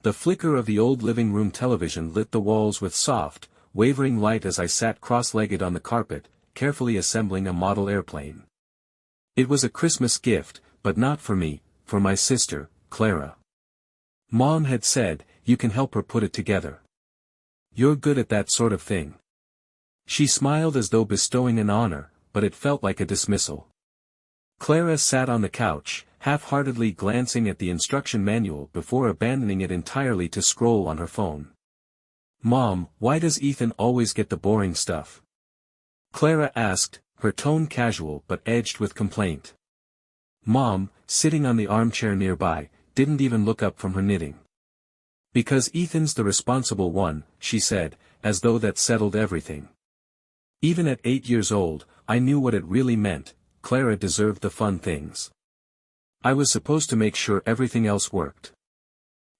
The flicker of the old living room television lit the walls with soft, wavering light as I sat cross-legged on the carpet, carefully assembling a model airplane. It was a Christmas gift, but not for me, for my sister, Clara. Mom had said, "You can help her put it together. You're good at that sort of thing." She smiled as though bestowing an honor, but it felt like a dismissal. Clara sat on the couch, half-heartedly glancing at the instruction manual before abandoning it entirely to scroll on her phone. "Mom, why does Ethan always get the boring stuff?" Clara asked, her tone casual but edged with complaint. Mom, sitting on the armchair nearby, didn't even look up from her knitting. "Because Ethan's the responsible one," she said, as though that settled everything. Even at 8 years old, I knew what it really meant. Clara deserved the fun things. I was supposed to make sure everything else worked.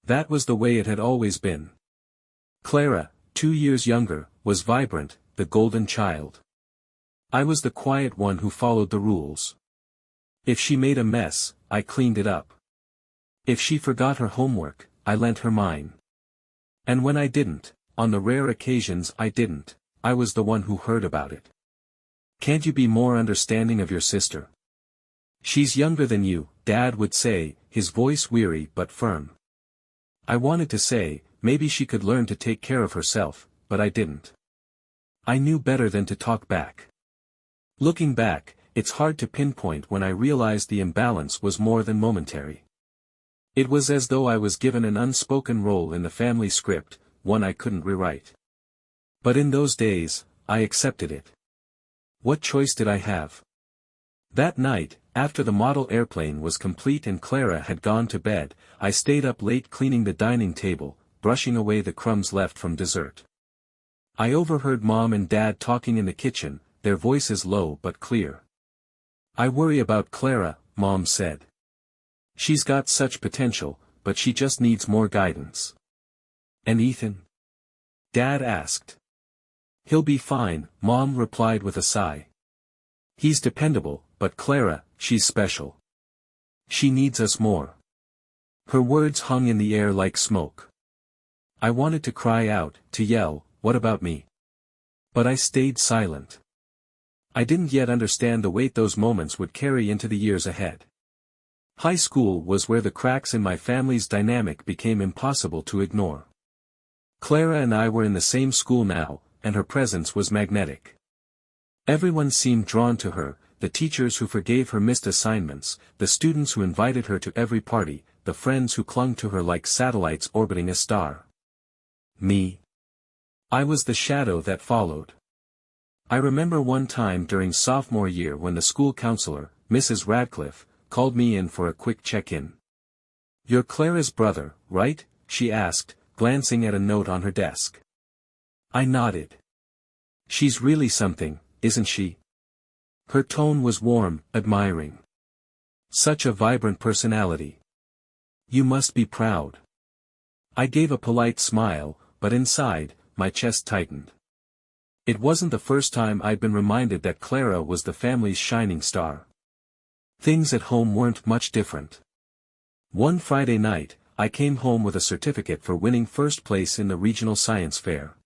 That was the way it had always been. Clara, 2 years younger, was vibrant, the golden child. I was the quiet one who followed the rules. If she made a mess, I cleaned it up. If she forgot her homework, I lent her mine. And when I didn't, on the rare occasions I didn't, I was the one who heard about it. "Can't you be more understanding of your sister? She's younger than you," Dad would say, his voice weary but firm. I wanted to say, maybe she could learn to take care of herself, but I didn't. I knew better than to talk back. Looking back, it's hard to pinpoint when I realized the imbalance was more than momentary. It was as though I was given an unspoken role in the family script, one I couldn't rewrite. But in those days, I accepted it. What choice did I have? That night, after the model airplane was complete and Clara had gone to bed, I stayed up late cleaning the dining table, brushing away the crumbs left from dessert. I overheard Mom and Dad talking in the kitchen, their voices low but clear. "I worry about Clara," Mom said. "She's got such potential, but she just needs more guidance." "And Ethan?" Dad asked. "He'll be fine," Mom replied with a sigh. "He's dependable, but Clara, she's special. She needs us more." Her words hung in the air like smoke. I wanted to cry out, to yell, "What about me?" But I stayed silent. I didn't yet understand the weight those moments would carry into the years ahead. High school was where the cracks in my family's dynamic became impossible to ignore. Clara and I were in the same school now, and her presence was magnetic. Everyone seemed drawn to her, the teachers who forgave her missed assignments, the students who invited her to every party, the friends who clung to her like satellites orbiting a star. Me? I was the shadow that followed. I remember one time during sophomore year when the school counselor, Mrs. Radcliffe, called me in for a quick check-in. "You're Clara's brother, right?" she asked, glancing at a note on her desk. I nodded. "She's really something, isn't she?" Her tone was warm, admiring. "Such a vibrant personality. You must be proud." I gave a polite smile, but inside, my chest tightened. It wasn't the first time I'd been reminded that Clara was the family's shining star. Things at home weren't much different. One Friday night, I came home with a certificate for winning first place in the regional science fair.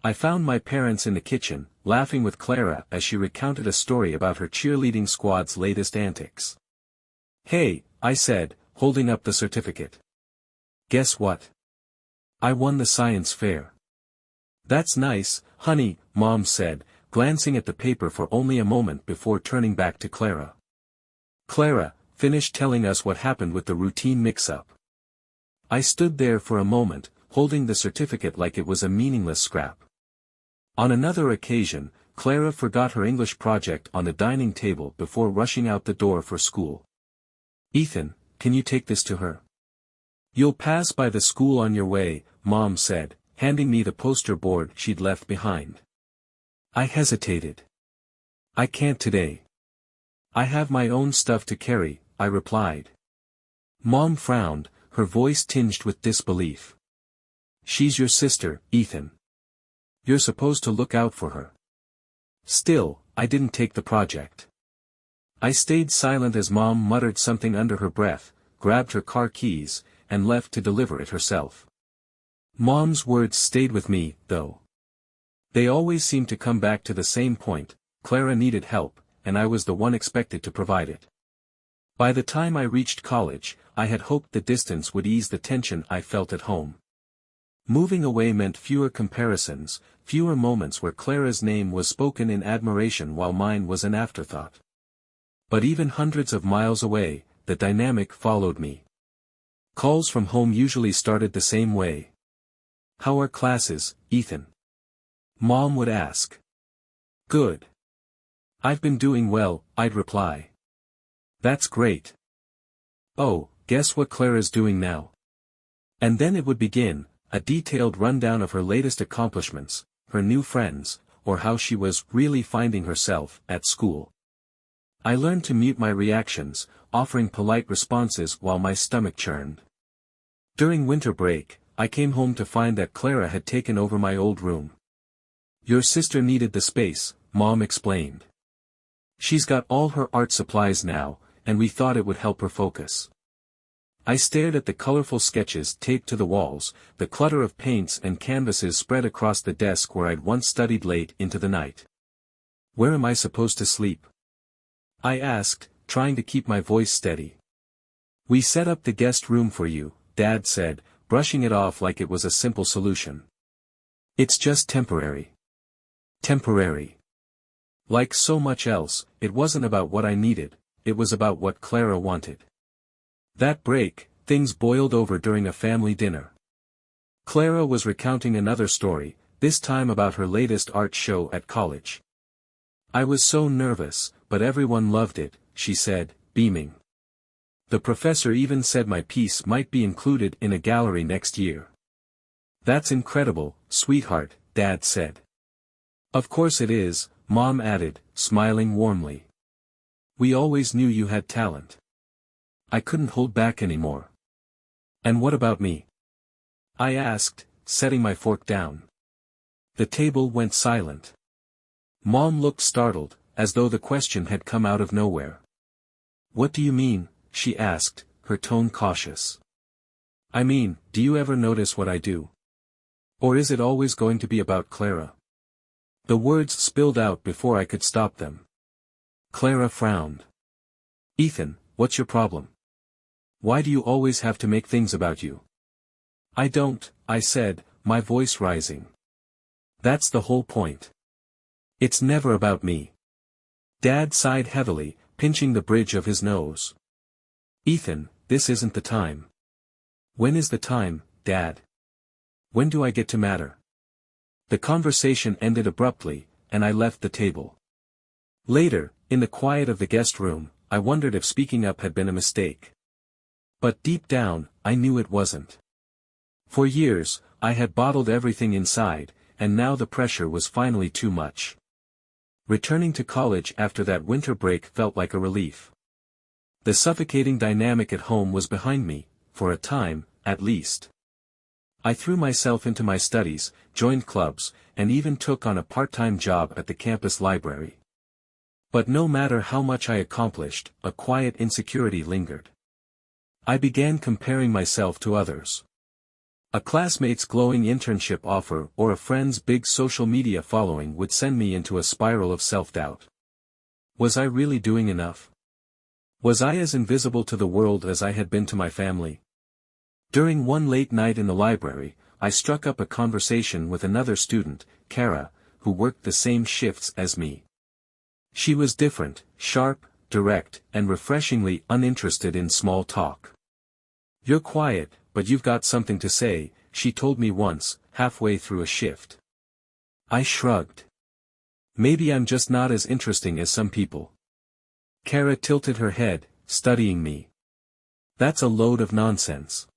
I found my parents in the kitchen, laughing with Clara as she recounted a story about her cheerleading squad's latest antics. "Hey," I said, holding up the certificate. "Guess what? I won the science fair." "That's nice, honey," Mom said, glancing at the paper for only a moment before turning back to Clara. "Clara, finish telling us what happened with the routine mix-up." I stood there for a moment, holding the certificate like it was a meaningless scrap. On another occasion, Clara forgot her English project on the dining table before rushing out the door for school. "Ethan, can you take this to her? You'll pass by the school on your way," Mom said, handing me the poster board she'd left behind. I hesitated. "I can't today. I have my own stuff to carry," I replied. Mom frowned, her voice tinged with disbelief. "She's your sister, Ethan. You're supposed to look out for her." Still, I didn't take the project. I stayed silent as Mom muttered something under her breath, grabbed her car keys, and left to deliver it herself. Mom's words stayed with me, though. They always seemed to come back to the same point: Clara needed help, and I was the one expected to provide it. By the time I reached college, I had hoped the distance would ease the tension I felt at home. Moving away meant fewer comparisons, fewer moments where Clara's name was spoken in admiration while mine was an afterthought. But even hundreds of miles away, the dynamic followed me. Calls from home usually started the same way. "How are classes, Ethan?" Mom would ask. "Good. I've been doing well," I'd reply. "That's great. Oh, guess what Clara's doing now?" And then it would begin, a detailed rundown of her latest accomplishments, her new friends, or how she was really finding herself at school. I learned to mute my reactions, offering polite responses while my stomach churned. During winter break, I came home to find that Clara had taken over my old room. "Your sister needed the space," Mom explained. "She's got all her art supplies now, and we thought it would help her focus." I stared at the colorful sketches taped to the walls, the clutter of paints and canvases spread across the desk where I'd once studied late into the night. "Where am I supposed to sleep?" I asked, trying to keep my voice steady. "We set up the guest room for you," Dad said, brushing it off like it was a simple solution. "It's just temporary." Temporary. Like so much else, it wasn't about what I needed, it was about what Clara wanted. That break, things boiled over during a family dinner. Clara was recounting another story, this time about her latest art show at college. "I was so nervous, but everyone loved it," she said, beaming. "The professor even said my piece might be included in a gallery next year." "That's incredible, sweetheart," Dad said. "Of course it is," Mom added, smiling warmly. "We always knew you had talent." I couldn't hold back anymore. "And what about me?" I asked, setting my fork down. The table went silent. Mom looked startled, as though the question had come out of nowhere. "What do you mean?" she asked, her tone cautious. "I mean, do you ever notice what I do? Or is it always going to be about Clara?" The words spilled out before I could stop them. Clara frowned. "Ethan, what's your problem? Why do you always have to make things about you?" "I don't," I said, my voice rising. "That's the whole point. It's never about me." Dad sighed heavily, pinching the bridge of his nose. "Ethan, this isn't the time." "When is the time, Dad? When do I get to matter?" The conversation ended abruptly, and I left the table. Later, in the quiet of the guest room, I wondered if speaking up had been a mistake. But deep down, I knew it wasn't. For years, I had bottled everything inside, and now the pressure was finally too much. Returning to college after that winter break felt like a relief. The suffocating dynamic at home was behind me, for a time, at least. I threw myself into my studies, joined clubs, and even took on a part-time job at the campus library. But no matter how much I accomplished, a quiet insecurity lingered. I began comparing myself to others. A classmate's glowing internship offer or a friend's big social media following would send me into a spiral of self-doubt. Was I really doing enough? Was I as invisible to the world as I had been to my family? During one late night in the library, I struck up a conversation with another student, Kara, who worked the same shifts as me. She was different, sharp, direct, and refreshingly uninterested in small talk. "You're quiet, but you've got something to say," she told me once, halfway through a shift. I shrugged. "Maybe I'm just not as interesting as some people." Kara tilted her head, studying me. "That's a load of nonsense.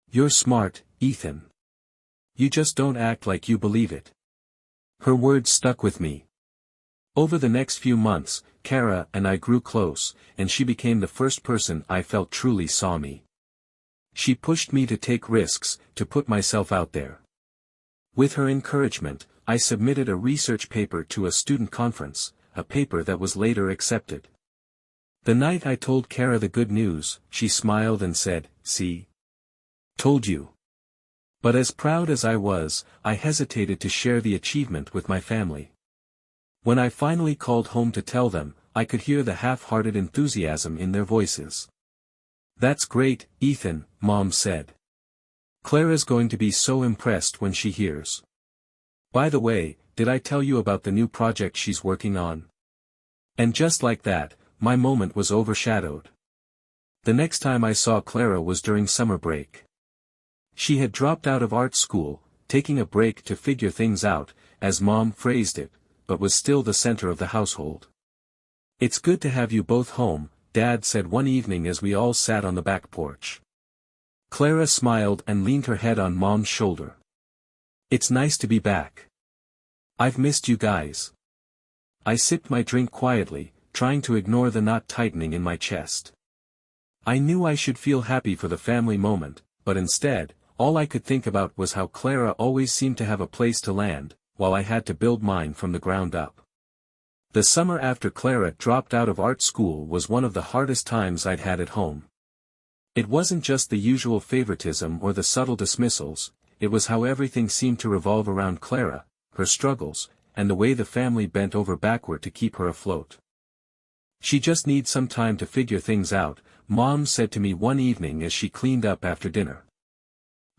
You're smart, Ethan. You just don't act like you believe it." Her words stuck with me. Over the next few months, Kara and I grew close, and she became the first person I felt truly saw me. She pushed me to take risks, to put myself out there. With her encouragement, I submitted a research paper to a student conference, a paper that was later accepted. The night I told Kara the good news, she smiled and said, "See? Told you. But as proud as I was, I hesitated to share the achievement with my family. When I finally called home to tell them, I could hear the half-hearted enthusiasm in their voices. "That's great, Ethan," Mom said. "Clara's going to be so impressed when she hears. By the way, did I tell you about the new project she's working on?" And just like that, my moment was overshadowed. The next time I saw Clara was during summer break. She had dropped out of art school, taking a break to figure things out, as Mom phrased it, but was still the center of the household. "It's good to have you both home," Dad said one evening as we all sat on the back porch. Clara smiled and leaned her head on Mom's shoulder. "It's nice to be back. I've missed you guys." I sipped my drink quietly, trying to ignore the knot tightening in my chest. I knew I should feel happy for the family moment, but instead, all I could think about was how Clara always seemed to have a place to land, while I had to build mine from the ground up. The summer after Clara dropped out of art school was one of the hardest times I'd had at home. It wasn't just the usual favoritism or the subtle dismissals, it was how everything seemed to revolve around Clara, her struggles, and the way the family bent over backward to keep her afloat. "She just needs some time to figure things out," Mom said to me one evening as she cleaned up after dinner.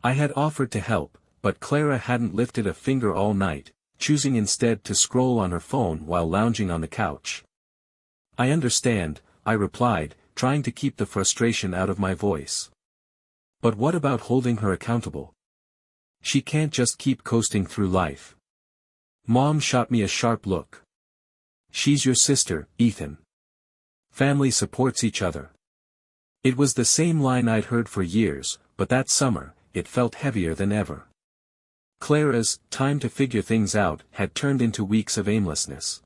I had offered to help, but Clara hadn't lifted a finger all night, choosing instead to scroll on her phone while lounging on the couch. "I understand," I replied, trying to keep the frustration out of my voice. "But what about holding her accountable? She can't just keep coasting through life." Mom shot me a sharp look. "She's your sister, Ethan. Family supports each other." It was the same line I'd heard for years, but that summer, it felt heavier than ever. Clara's time to figure things out had turned into weeks of aimlessness.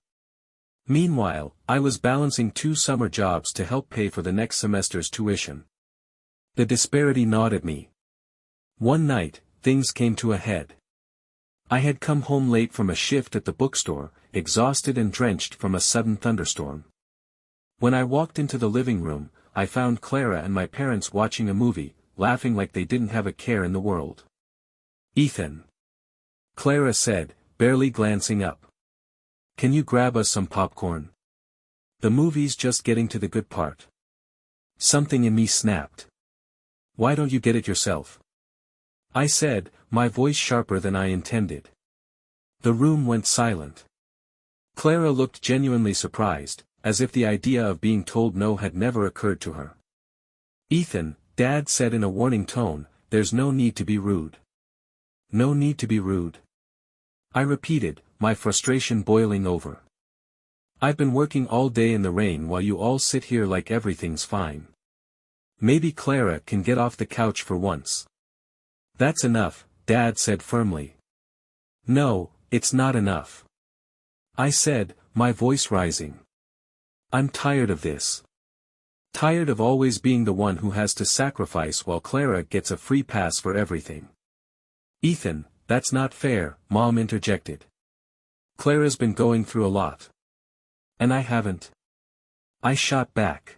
Meanwhile, I was balancing 2 summer jobs to help pay for the next semester's tuition. The disparity gnawed at me. One night, things came to a head. I had come home late from a shift at the bookstore, exhausted and drenched from a sudden thunderstorm. When I walked into the living room, I found Clara and my parents watching a movie, laughing like they didn't have a care in the world. "Ethan," Clara said, barely glancing up. "Can you grab us some popcorn? The movie's just getting to the good part." Something in me snapped. "Why don't you get it yourself?" I said, my voice sharper than I intended. The room went silent. Clara looked genuinely surprised, as if the idea of being told no had never occurred to her. "Ethan," Dad said in a warning tone, "there's no need to be rude." "No need to be rude?" I repeated, my frustration boiling over. "I've been working all day in the rain while you all sit here like everything's fine. Maybe Clara can get off the couch for once." "That's enough," Dad said firmly. "No, it's not enough," I said, my voice rising. "I'm tired of this. Tired of always being the one who has to sacrifice while Clara gets a free pass for everything." "Ethan, that's not fair," Mom interjected. "Clara's been going through a lot. And I haven't." I shot back.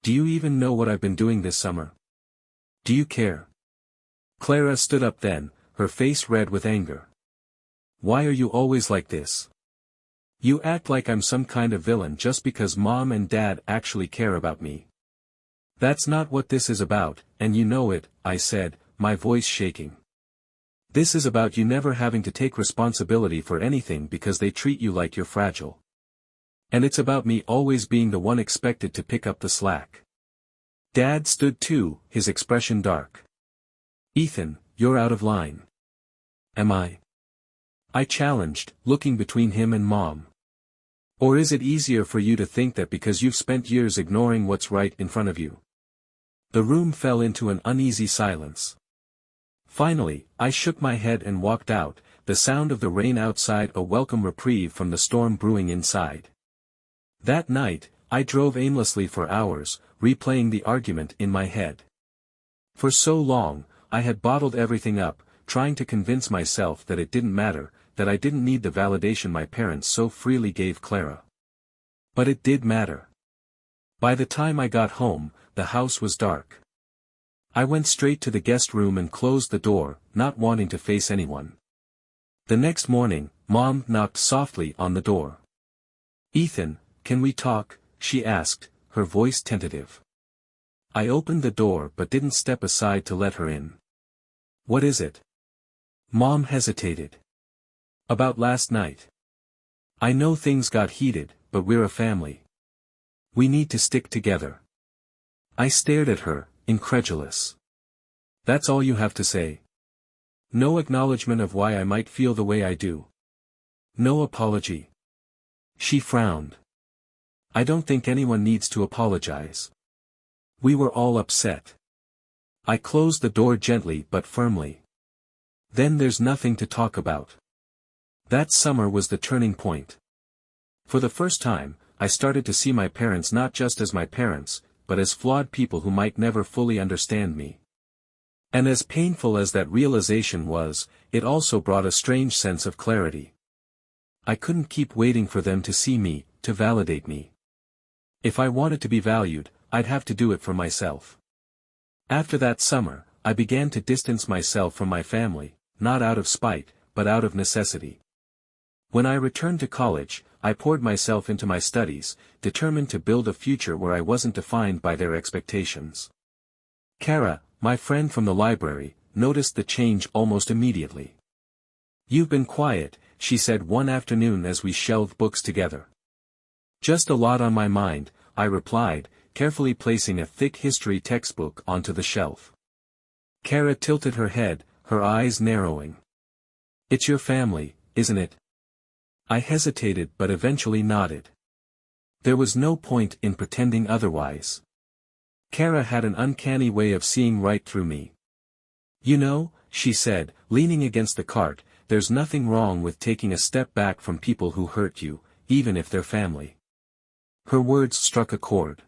"Do you even know what I've been doing this summer? Do you care?" Clara stood up then, her face red with anger. "Why are you always like this? You act like I'm some kind of villain just because Mom and Dad actually care about me." "That's not what this is about, and you know it," I said, my voice shaking. "This is about you never having to take responsibility for anything because they treat you like you're fragile. And it's about me always being the one expected to pick up the slack." Dad stood too, his expression dark. "Ethan, you're out of line." "Am I?" I challenged, looking between him and Mom. "Or is it easier for you to think that because you've spent years ignoring what's right in front of you?" The room fell into an uneasy silence. Finally, I shook my head and walked out, the sound of the rain outside a welcome reprieve from the storm brewing inside. That night, I drove aimlessly for hours, replaying the argument in my head. For so long, I had bottled everything up, trying to convince myself that it didn't matter, that I didn't need the validation my parents so freely gave Clara. But it did matter. By the time I got home, the house was dark. I went straight to the guest room and closed the door, not wanting to face anyone. The next morning, Mom knocked softly on the door. "Ethan, can we talk?" she asked, her voice tentative. I opened the door but didn't step aside to let her in. "What is it?" Mom hesitated. "About last night. I know things got heated, but we're a family. We need to stick together." I stared at her, incredulous. "That's all you have to say? No acknowledgement of why I might feel the way I do? No apology?" She frowned. "I don't think anyone needs to apologize. We were all upset." I closed the door gently but firmly. "Then there's nothing to talk about." That summer was the turning point. For the first time, I started to see my parents not just as my parents, but as flawed people who might never fully understand me. And as painful as that realization was, it also brought a strange sense of clarity. I couldn't keep waiting for them to see me, to validate me. If I wanted to be valued, I'd have to do it for myself. After that summer, I began to distance myself from my family, not out of spite, but out of necessity. When I returned to college, I poured myself into my studies, determined to build a future where I wasn't defined by their expectations. Kara, my friend from the library, noticed the change almost immediately. "You've been quiet," she said one afternoon as we shelved books together. "Just a lot on my mind," I replied, carefully placing a thick history textbook onto the shelf. Kara tilted her head, her eyes narrowing. "It's your family, isn't it?" I hesitated but eventually nodded. There was no point in pretending otherwise. Kara had an uncanny way of seeing right through me. "You know," she said, leaning against the cart, "there's nothing wrong with taking a step back from people who hurt you, even if they're family." Her words struck a chord.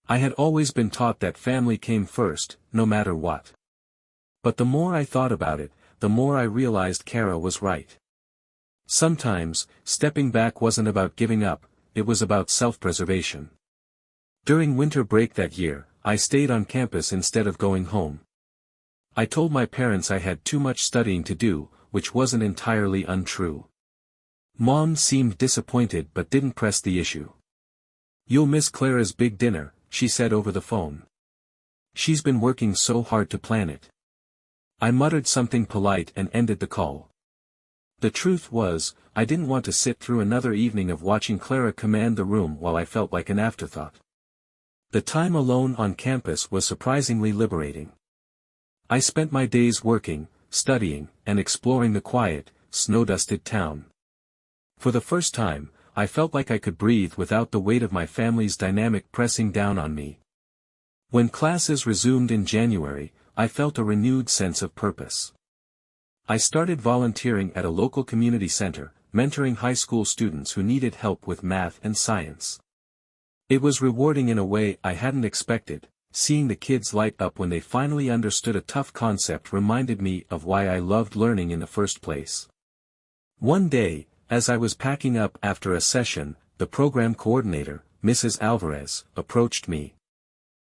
I had always been taught that family came first, no matter what. But the more I thought about it, the more I realized Kara was right. Sometimes, stepping back wasn't about giving up, it was about self-preservation. During winter break that year, I stayed on campus instead of going home. I told my parents I had too much studying to do, which wasn't entirely untrue. Mom seemed disappointed but didn't press the issue. "You'll miss Clara's big dinner," she said over the phone. "She's been working so hard to plan it." I muttered something polite and ended the call. The truth was, I didn't want to sit through another evening of watching Clara command the room while I felt like an afterthought. The time alone on campus was surprisingly liberating. I spent my days working, studying, and exploring the quiet, snow-dusted town. For the first time, I felt like I could breathe without the weight of my family's dynamic pressing down on me. When classes resumed in January, I felt a renewed sense of purpose. I started volunteering at a local community center, mentoring high school students who needed help with math and science. It was rewarding in a way I hadn't expected. Seeing the kids light up when they finally understood a tough concept reminded me of why I loved learning in the first place. One day, as I was packing up after a session, the program coordinator, Mrs. Alvarez, approached me.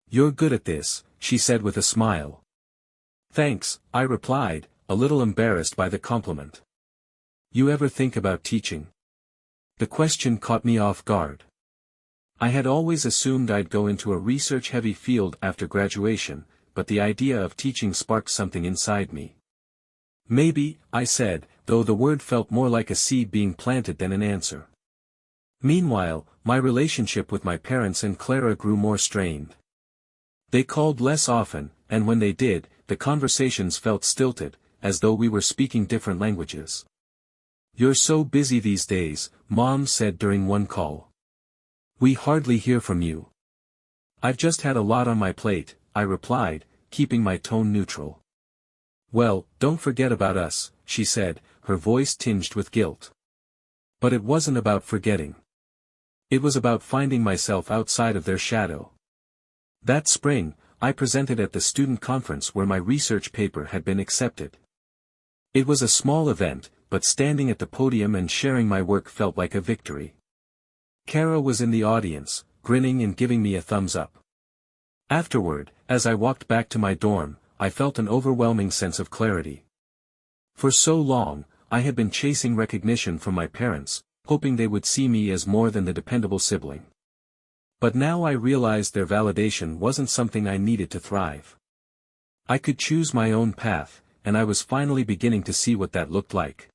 "You're good at this," she said with a smile. "Thanks," I replied, a little embarrassed by the compliment. "You ever think about teaching?" The question caught me off guard. I had always assumed I'd go into a research-heavy field after graduation, but the idea of teaching sparked something inside me. "Maybe," I said, though the word felt more like a seed being planted than an answer. Meanwhile, my relationship with my parents and Clara grew more strained. They called less often, and when they did, the conversations felt stilted, as though we were speaking different languages. "You're so busy these days," Mom said during one call. "We hardly hear from you." "I've just had a lot on my plate," I replied, keeping my tone neutral. "Well, don't forget about us," she said, her voice tinged with guilt. But it wasn't about forgetting. It was about finding myself outside of their shadow. That spring, I presented at the student conference where my research paper had been accepted. It was a small event, but standing at the podium and sharing my work felt like a victory. Kara was in the audience, grinning and giving me a thumbs up. Afterward, as I walked back to my dorm, I felt an overwhelming sense of clarity. For so long, I had been chasing recognition from my parents, hoping they would see me as more than the dependable sibling. But now I realized their validation wasn't something I needed to thrive. I could choose my own path, and I was finally beginning to see what that looked like.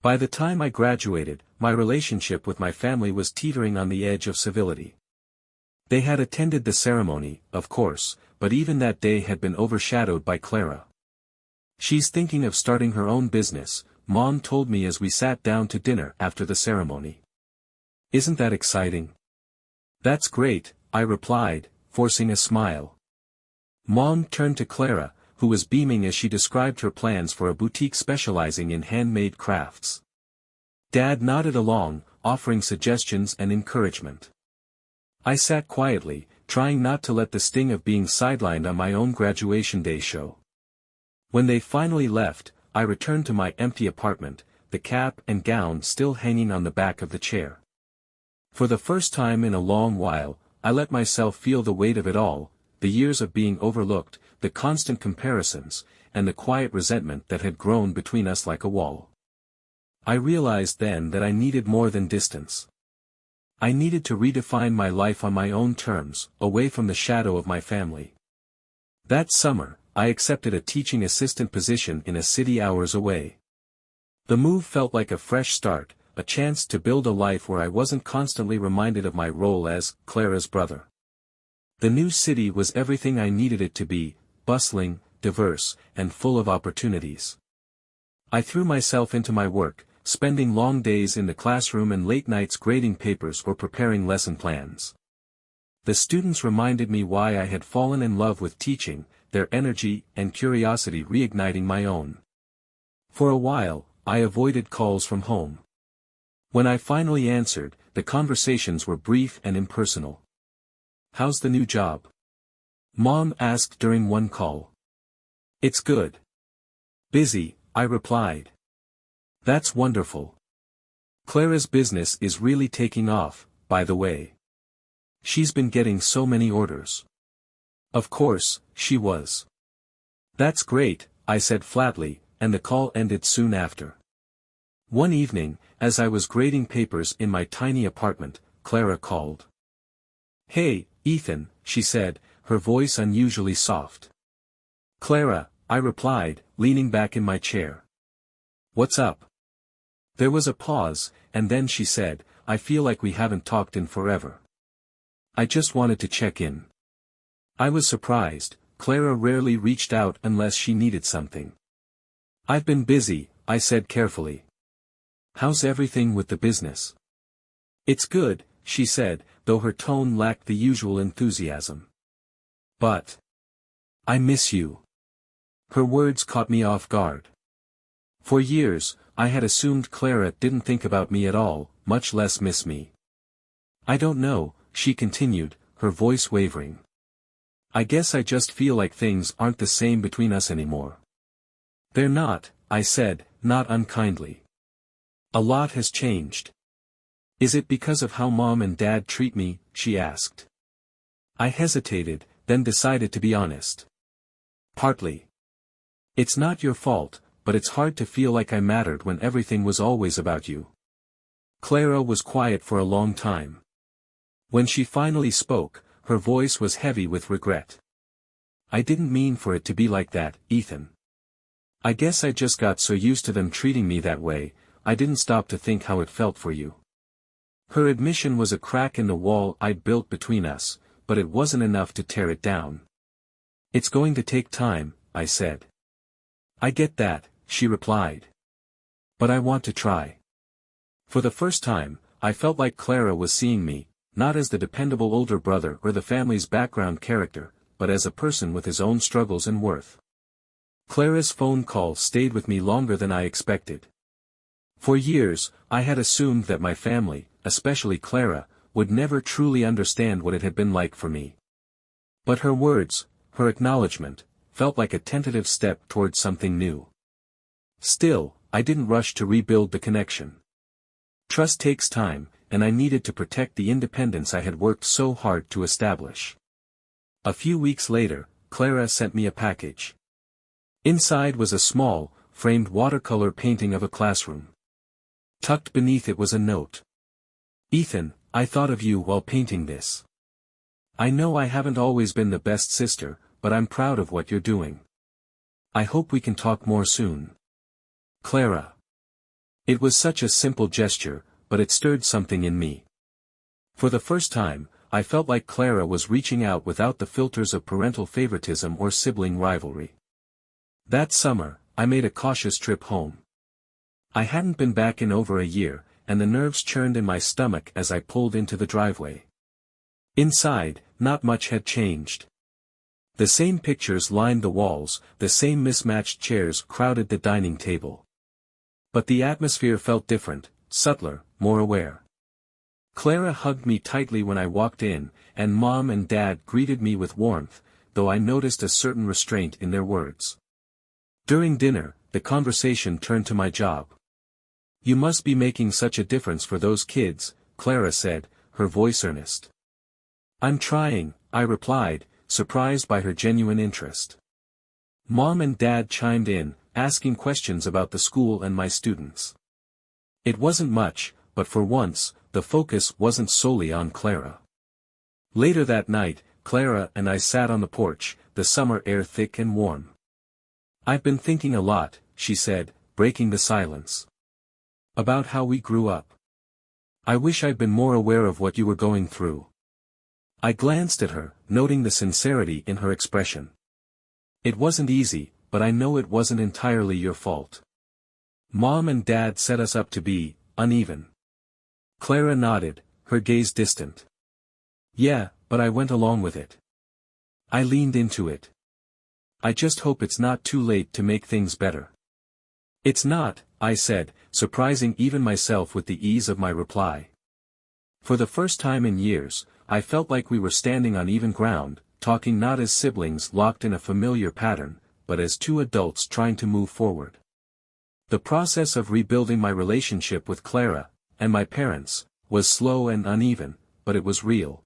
By the time I graduated, my relationship with my family was teetering on the edge of civility. They had attended the ceremony, of course, but even that day had been overshadowed by Clara. "She's thinking of starting her own business," Mom told me as we sat down to dinner after the ceremony. "Isn't that exciting?" "That's great," I replied, forcing a smile. Mom turned to Clara, who was beaming as she described her plans for a boutique specializing in handmade crafts. Dad nodded along, offering suggestions and encouragement. I sat quietly, trying not to let the sting of being sidelined on my own graduation day show. When they finally left, I returned to my empty apartment, the cap and gown still hanging on the back of the chair. For the first time in a long while, I let myself feel the weight of it all, the years of being overlooked, the constant comparisons, and the quiet resentment that had grown between us like a wall. I realized then that I needed more than distance. I needed to redefine my life on my own terms, away from the shadow of my family. That summer, I accepted a teaching assistant position in a city hours away. The move felt like a fresh start, a chance to build a life where I wasn't constantly reminded of my role as Clara's brother. The new city was everything I needed it to be, bustling, diverse, and full of opportunities. I threw myself into my work, spending long days in the classroom and late nights grading papers or preparing lesson plans. The students reminded me why I had fallen in love with teaching, their energy and curiosity reigniting my own. For a while, I avoided calls from home. When I finally answered, the conversations were brief and impersonal. "How's the new job?" Mom asked during one call. "It's good." "Busy," I replied. "That's wonderful. Clara's business is really taking off, by the way. She's been getting so many orders." Of course, she was. "That's great," I said flatly, and the call ended soon after. One evening, as I was grading papers in my tiny apartment, Clara called. "Hey, Ethan," she said, her voice unusually soft. "Clara," I replied, leaning back in my chair. "What's up?" There was a pause, and then she said, "I feel like we haven't talked in forever. I just wanted to check in." I was surprised. Clara rarely reached out unless she needed something. "I've been busy," I said carefully. "How's everything with the business?" "It's good," she said, though her tone lacked the usual enthusiasm. "But I miss you." Her words caught me off guard. For years, I had assumed Clara didn't think about me at all, much less miss me. "I don't know," she continued, her voice wavering. "I guess I just feel like things aren't the same between us anymore." "They're not," I said, not unkindly. "A lot has changed." "Is it because of how Mom and Dad treat me?" she asked. I hesitated, then decided to be honest. "Partly. It's not your fault, but it's hard to feel like I mattered when everything was always about you." Clara was quiet for a long time. When she finally spoke, her voice was heavy with regret. "I didn't mean for it to be like that, Ethan. I guess I just got so used to them treating me that way, I didn't stop to think how it felt for you." Her admission was a crack in the wall I'd built between us, but it wasn't enough to tear it down. "It's going to take time," I said. "I get that," she replied. "But I want to try." For the first time, I felt like Clara was seeing me, not as the dependable older brother or the family's background character, but as a person with his own struggles and worth. Clara's phone call stayed with me longer than I expected. For years, I had assumed that my family, especially Clara, would never truly understand what it had been like for me. But her words, her acknowledgement, felt like a tentative step towards something new. Still, I didn't rush to rebuild the connection. Trust takes time, and I needed to protect the independence I had worked so hard to establish. A few weeks later, Clara sent me a package. Inside was a small, framed watercolor painting of a classroom. Tucked beneath it was a note. "Ethan, I thought of you while painting this. I know I haven't always been the best sister, but I'm proud of what you're doing. I hope we can talk more soon. Clara." It was such a simple gesture, but it stirred something in me. For the first time, I felt like Clara was reaching out without the filters of parental favoritism or sibling rivalry. That summer, I made a cautious trip home. I hadn't been back in over a year, and the nerves churned in my stomach as I pulled into the driveway. Inside, not much had changed. The same pictures lined the walls, the same mismatched chairs crowded the dining table. But the atmosphere felt different, subtler, more aware. Clara hugged me tightly when I walked in, and Mom and Dad greeted me with warmth, though I noticed a certain restraint in their words. During dinner, the conversation turned to my job. "You must be making such a difference for those kids," Clara said, her voice earnest. "I'm trying," I replied, surprised by her genuine interest. Mom and Dad chimed in, asking questions about the school and my students. It wasn't much, but for once, the focus wasn't solely on Clara. Later that night, Clara and I sat on the porch, the summer air thick and warm. "I've been thinking a lot," she said, breaking the silence. "About how we grew up. I wish I'd been more aware of what you were going through." I glanced at her, noting the sincerity in her expression. "It wasn't easy, but I know it wasn't entirely your fault. Mom and Dad set us up to be uneven." Clara nodded, her gaze distant. "Yeah, but I went along with it. I leaned into it. I just hope it's not too late to make things better." "It's not," I said, surprising even myself with the ease of my reply. For the first time in years, I felt like we were standing on even ground, talking not as siblings locked in a familiar pattern, but as two adults trying to move forward. The process of rebuilding my relationship with Clara, and my parents, was slow and uneven, but it was real.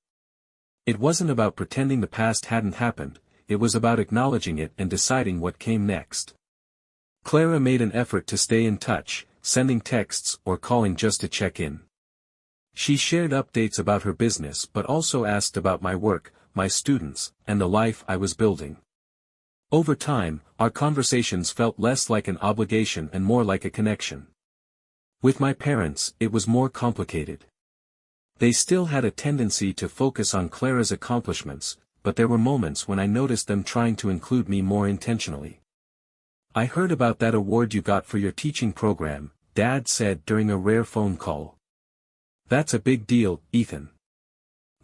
It wasn't about pretending the past hadn't happened, it was about acknowledging it and deciding what came next. Clara made an effort to stay in touch, sending texts or calling just to check in. She shared updates about her business but also asked about my work, my students, and the life I was building. Over time, our conversations felt less like an obligation and more like a connection. With my parents, it was more complicated. They still had a tendency to focus on Clara's accomplishments, but there were moments when I noticed them trying to include me more intentionally. "I heard about that award you got for your teaching program," Dad said during a rare phone call. "That's a big deal, Ethan.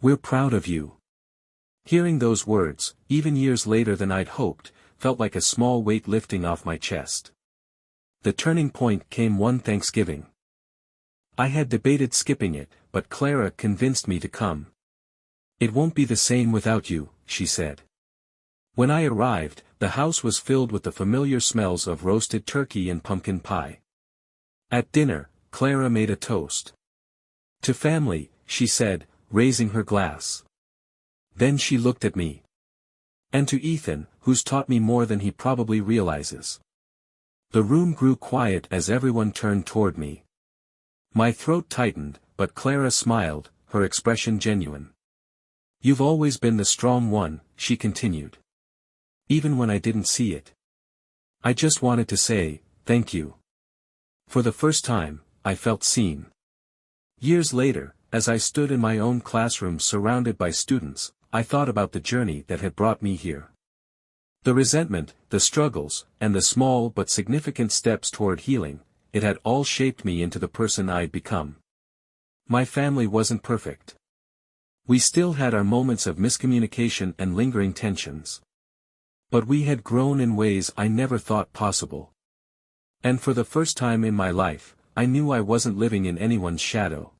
We're proud of you." Hearing those words, even years later than I'd hoped, felt like a small weight lifting off my chest. The turning point came one Thanksgiving. I had debated skipping it, but Clara convinced me to come. "It won't be the same without you," she said. When I arrived, the house was filled with the familiar smells of roasted turkey and pumpkin pie. At dinner, Clara made a toast. "To family," she said, raising her glass. Then she looked at me. "And to Ethan, who's taught me more than he probably realizes." The room grew quiet as everyone turned toward me. My throat tightened, but Clara smiled, her expression genuine. "You've always been the strong one," she continued. "Even when I didn't see it. I just wanted to say, thank you." For the first time, I felt seen. Years later, as I stood in my own classroom surrounded by students, I thought about the journey that had brought me here. The resentment, the struggles, and the small but significant steps toward healing, it had all shaped me into the person I'd become. My family wasn't perfect. We still had our moments of miscommunication and lingering tensions. But we had grown in ways I never thought possible. And for the first time in my life, I knew I wasn't living in anyone's shadow.